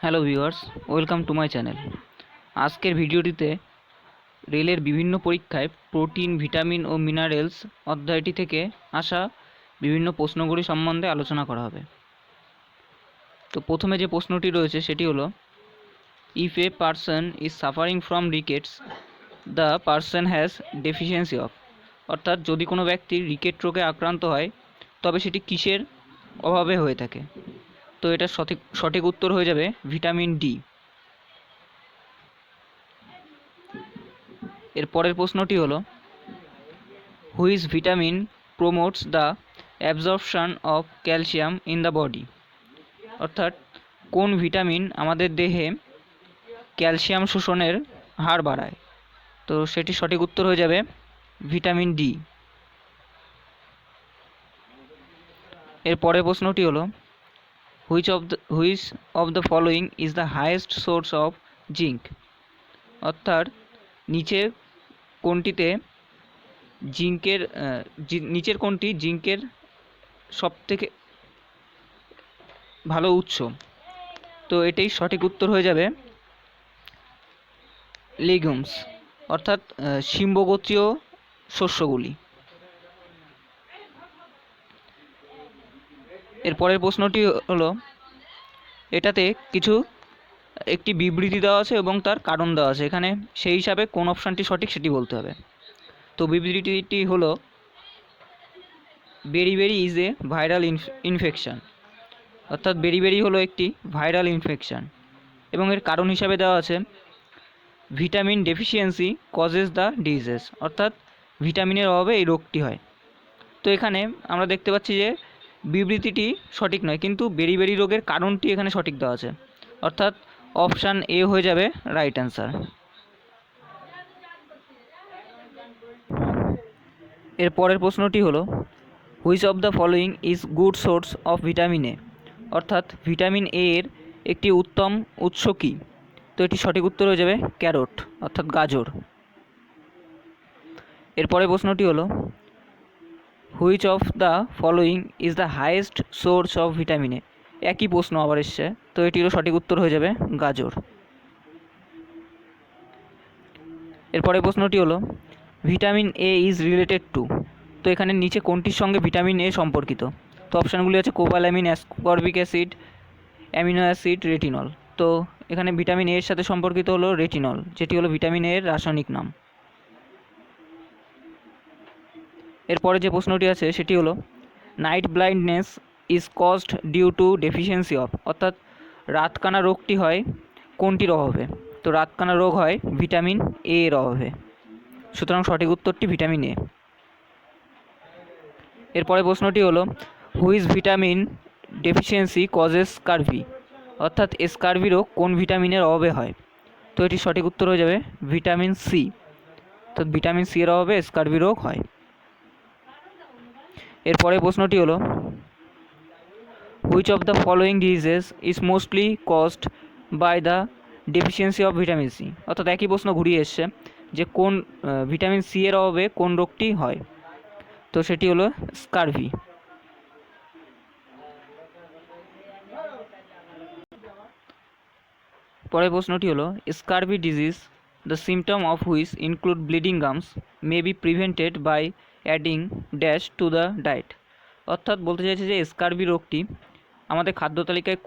Hello viewers, welcome to my channel. আজকের ভিডিওটিতে রেলের বিভিন্ন পরীক্ষায় প্রোটিন, ভিটামিন ও মিনারেলস অধ্যায়টি থেকে আসা বিভিন্ন প্রশ্নগুলি সম্বন্ধে আলোচনা করা হবে। তো প্রথমে যে প্রশ্নটি রয়েছে সেটি হলো, if a person is suffering from rickets, the person has deficiency of. অর্থাৎ যদি কোনো ব্যক্তি রিকেট রোগে আক্রান্ত হয় তবে সেটি কিসের অভাবে হয়ে থাকে? তো এটা সঠিক উত্তর হয়ে যাবে ভিটামিন ডি। এর পরের প্রশ্নটি হলো, which vitamin promotes the absorption of calcium in the body. অর্থাৎ কোন ভিটামিন আমাদের দেহে ক্যালসিয়াম শোষণের হার বাড়ায়? তো সেটি সঠিক উত্তর হয়ে যাবে ভিটামিন ডি। এর পরের প্রশ্নটি হলো, which of the following is the highest source of zinc. অর্থাৎ নিচের কোনটি জিঙ্কের সবথেকে ভালো উৎস? তো এটাই সঠিক উত্তর হয়ে যাবে লেগুমস, অর্থাৎ শিম্বগোত্রীয় শস্যগুলি। এর পরের প্রশ্নটি হলো, এটাতে একটি বিবৃতি দেওয়া আছে এবং তার কারণ দেওয়া আছে, এখানে সেই হিসাবে কোন অপশানটি সঠিক সেটি বলতে হবে। তো বিবৃতিটি হলো, beriberi is a viral infection. অর্থাৎ বেরিবেরি হলো একটি ভাইরাল ইনফেকশন এবং এর কারণ হিসাবে দেওয়া আছে, vitamin deficiency causes the disease. অর্থাৎ ভিটামিনের অভাবে এই রোগটি হয়। তো এখানে আমরা দেখতে পাচ্ছি যে বিবৃতিটি সঠিক নয়, কিন্তু বেরিবেরি রোগের কারণটি এখানে সঠিক দেওয়া আছে, অর্থাৎ অপশান এ হয়ে যাবে রাইট অ্যান্সার। এর পরের প্রশ্নটি হলো, which of the following is good source of vitamin A. অর্থাৎ ভিটামিন এ এর একটি উত্তম উৎস কী? তো এটি সঠিক উত্তর হয়ে যাবে ক্যারট, অর্থাৎ গাজর। এরপরে প্রশ্নটি হলো, which of the following is the highest source of vitamin A. একই প্রশ্ন আবার এসছে, তো এটিরও সঠিক উত্তর হয়ে যাবে গাজর। এরপরে প্রশ্নটি হলো, vitamin A is related to. তো এখানে নিচে কোনটির সঙ্গে ভিটামিন এ সম্পর্কিত? তো অপশানগুলি আছে cobalamin, ascorbic acid, amino acid, retinol. তো এখানে ভিটামিন এর সাথে সম্পর্কিত হলো রেটিনল, যেটি হলো ভিটামিন এর রাসায়নিক নাম। এরপরে যে প্রশ্নটি আছে সেটি হলো, night blindness is caused due to deficiency of. অর্থাৎ রাতকানা রোগটি হয় কোনটির অভাবে? তো রাতকানা রোগ হয় ভিটামিন এ এর অভাবে, সুতরাং সঠিক উত্তরটি ভিটামিন এ। এরপরে প্রশ্নটি হলো, which vitamin deficiency causes scurvy. অর্থাৎ স্কারভি রোগ কোন ভিটামিনের অভাবে হয়? তো এটি সঠিক উত্তর হয়ে যাবে ভিটামিন সি। তো ভিটামিন সি এর অভাবে স্কারভি রোগ হয়। এরপরে প্রশ্নটি হলো, which of the following diseases is mostly caused by the deficiency of vitamin C. অর্থাৎ একই প্রশ্ন ঘুরিয়ে এসছে যে কোন ভিটামিন সি এর অভাবে কোন রোগটি হয়? তো সেটি হলো স্কারভি। পরের প্রশ্নটি হলো, scurvy disease the symptom of which include bleeding gums may be prevented by adding dash to the diet. অর্থাৎ বলতে চাইছে যে স্কারভি রোগটি আমাদের খাদ্য তালিকায়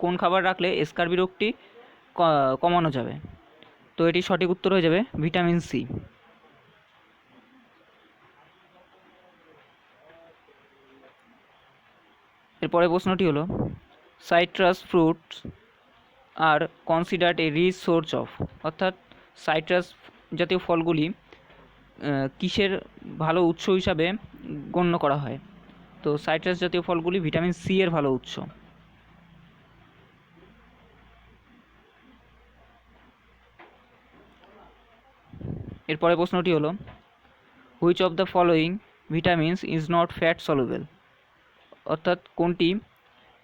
কোন খাবার রাখলে স্কারভি রোগটি কমানো যাবে? তো এটি সঠিক উত্তর হয়ে যাবে ভিটামিন সি। এরপরে প্রশ্নটি হলো, citrus fruits are considered a rich source of. অর্থাৎ সাইট্রাস জাতীয় ফলগুলি কিসের ভালো উৎস হিসাবে গণ্য করা হয়? তো সাইট্রাস জাতীয় ফলগুলি ভিটামিন সি এর ভালো উৎস। এরপরে প্রশ্নটি হলো, which of the following vitamins is not fat soluble. অর্থাৎ কোনটি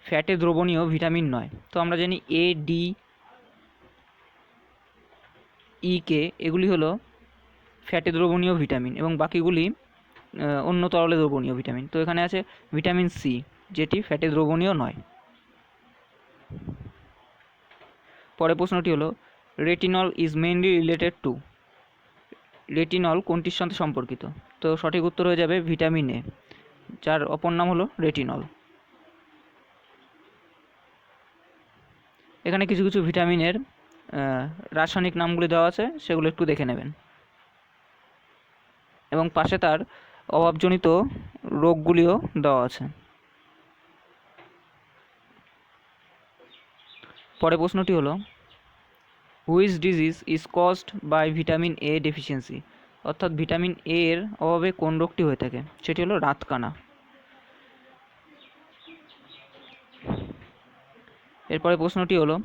ফ্যাটে দ্রবণীয় ভিটামিন নয়? তো আমরা জানি এ, ডি, ই, কে এগুলি হলো ফ্যাটে দ্রবণীয় ভিটামিন এবং বাকিগুলি অন্য তরলে দ্রবণীয় ভিটামিন। তো এখানে আছে ভিটামিন সি, যেটি ফ্যাটে দ্রবণীয় নয়। পরের প্রশ্নটি হলো retinol is mainly related to, retinol কোনটির সাথে সম্পর্কিত? তো সঠিক উত্তর হয়ে যাবে ভিটামিন এ, যার অপর নাম হলো রেটিনল। এখানে কিছু কিছু ভিটামিনের রাসায়নিক নামগুলি দেওয়া আছে, সেগুলো একটু দেখে নেবেন, এবং পাশে তার অভাবজনিত রোগগুলিও দেওয়া আছে। পরের প্রশ্নটি হলো which disease is caused by vitamin A deficiency, অর্থাৎ ভিটামিন এ এর অভাবে কোন রোগটি হয়ে থাকে? সেটি হলো রাতকানা। এরপরে প্রশ্নটি হলো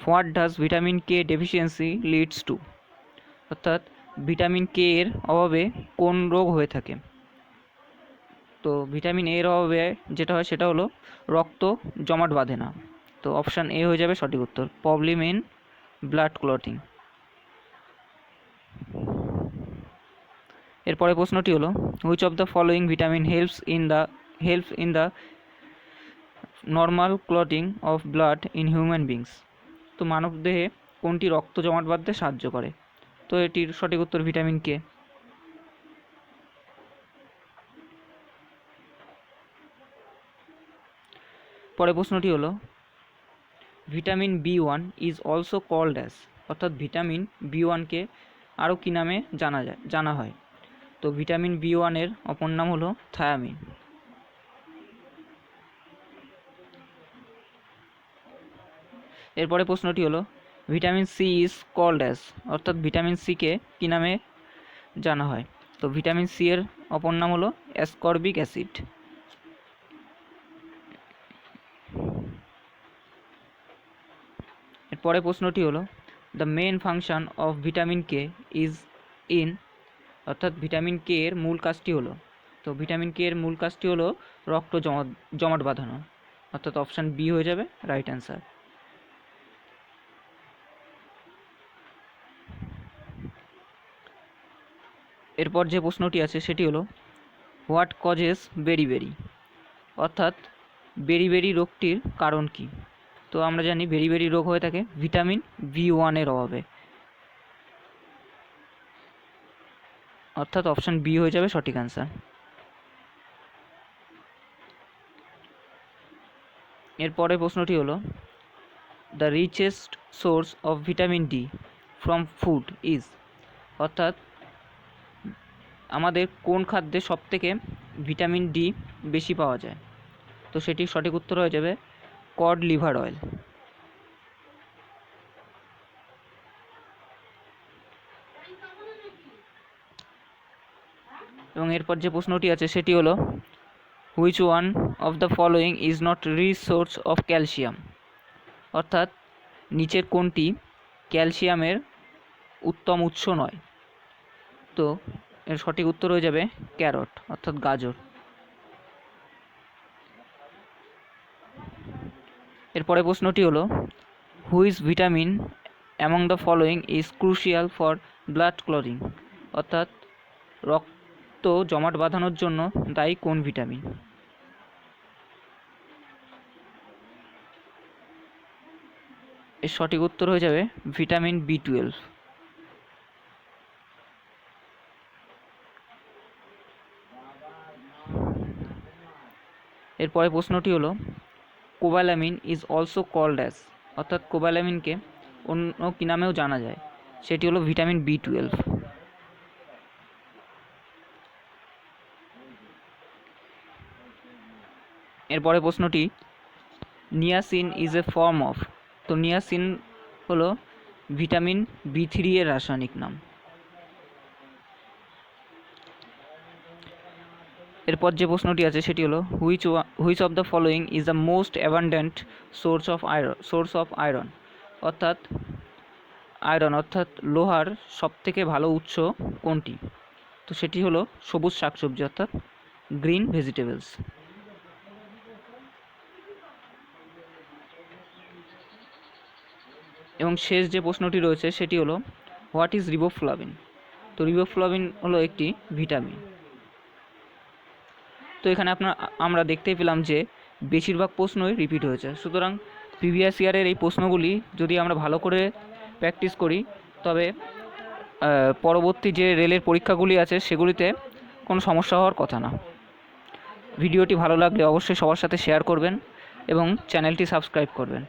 what does vitamin K deficiency leads to, অর্থাৎ ভিটামিন কে এর অভাবে কোন রোগ হয়ে থাকে? তো ভিটামিন এর অভাবে যেটা হয় সেটা হলো রক্ত জমাট বাঁধে না। তো অপশান এ হয়ে যাবে সঠিক উত্তর, প্রবলেম ইন ব্লাড ক্লটিং। এরপরে প্রশ্নটি হলো which of the following vitamin helps in the normal clotting of blood in human beings, তো মানবদেহে কোনটি রক্ত জমাট বাঁধতে সাহায্য করে? তো এটির সঠিক উত্তর ভিটামিন কে। পরের প্রশ্নটি হলো vitamin B one is also called as, অর্থাৎ ভিটামিন বি1কে আরও কী নামে জানা হয়? তো ভিটামিন বি1 এর অপর নাম হলো থায়ামিন। এরপরে প্রশ্নটি হলো vitamin C is called as, অর্থাৎ ভিটামিন সিকে কী নামে জানা হয়? তো ভিটামিন সি এর অপর নাম হলো অ্যাসকর্বিক অ্যাসিড। এরপরে প্রশ্নটি হলো the main function of vitamin K is in, অর্থাৎ ভিটামিন কে এর মূল কাজটি হলো, তো ভিটামিন কে এর মূল কাজটি হলো রক্ত জমাট বাঁধানো, অর্থাৎ অপশান বি হয়ে যাবে রাইট অ্যান্সার। এরপর যে প্রশ্নটি আছে সেটি হলো হোয়াট কজেস বেরিবেরি, অর্থাৎ বেরিবেরি রোগটির কারণ কি? তো আমরা জানি বেরিবেরি রোগ হয়ে থাকে ভিটামিন বি1 এর অভাবে, অর্থাৎ অপশান বি হয়ে যাবে সঠিক অ্যান্সার। এরপরের প্রশ্নটি হলো the richest source of vitamin D from food is, অর্থাৎ আমাদের কোন খাদ্যে সবথেকে ভিটামিন ডি বেশি পাওয়া যায়? তো সেটির সঠিক উত্তর হয়ে যাবে কড লিভার অয়েল। এবং এরপর যে প্রশ্নটি আছে সেটি হলো which one of the following is not rich source of calcium, অর্থাৎ নিচের কোনটি ক্যালসিয়ামের উত্তম উৎস নয়? তো এর সঠিক উত্তর হয়ে যাবে ক্যারট, অর্থাৎ গাজর। এরপরে প্রশ্নটি হলো which vitamin among the following is crucial for blood clotting, অর্থাৎ রক্ত জমাট বাঁধানোর জন্য দায়ী কোন ভিটামিন? এর সঠিক উত্তর হয়ে যাবে ভিটামিন বি12। এরপরে প্রশ্নটি হলো cobalamin is also called as, অর্থাৎ কোবালামিনকে অন্য কী নামেও জানা যায়? সেটি হলো ভিটামিন বি12। এরপরে প্রশ্নটি niacin is a form of, তো নিয়াসিন হলো ভিটামিন বি3 এর রাসায়নিক নাম। এরপর যে প্রশ্নটি আছে সেটি হলো which of the following is the most abundant source of iron, অর্থাৎ লোহার সবথেকে ভালো উৎস কোনটি? তো সেটি হলো সবুজ শাকসবজি, অর্থাৎ গ্রিন ভেজিটেবলস। এবং শেষ যে প্রশ্নটি রয়েছে সেটি হলো হোয়াট ইজ রিবোফ্লাভিন, তো রিবোফ্লাভিন হলো একটি ভিটামিন। তো এখানে আমরা দেখতেই পেলাম যে বেশিরভাগ প্রশ্নই রিপিট হয়েছে, সুতরাং প্রিভিয়াস ইয়ারের এই প্রশ্নগুলি যদি আমরা ভালো করে প্র্যাকটিস করি তবে পরবর্তী যে রেলের পরীক্ষাগুলি আছে সেগুলিতে কোনো সমস্যা হওয়ার কথা না। ভিডিওটি ভালো লাগলে অবশ্যই সবার সাথে শেয়ার করবেন এবং চ্যানেলটি সাবস্ক্রাইব করবেন।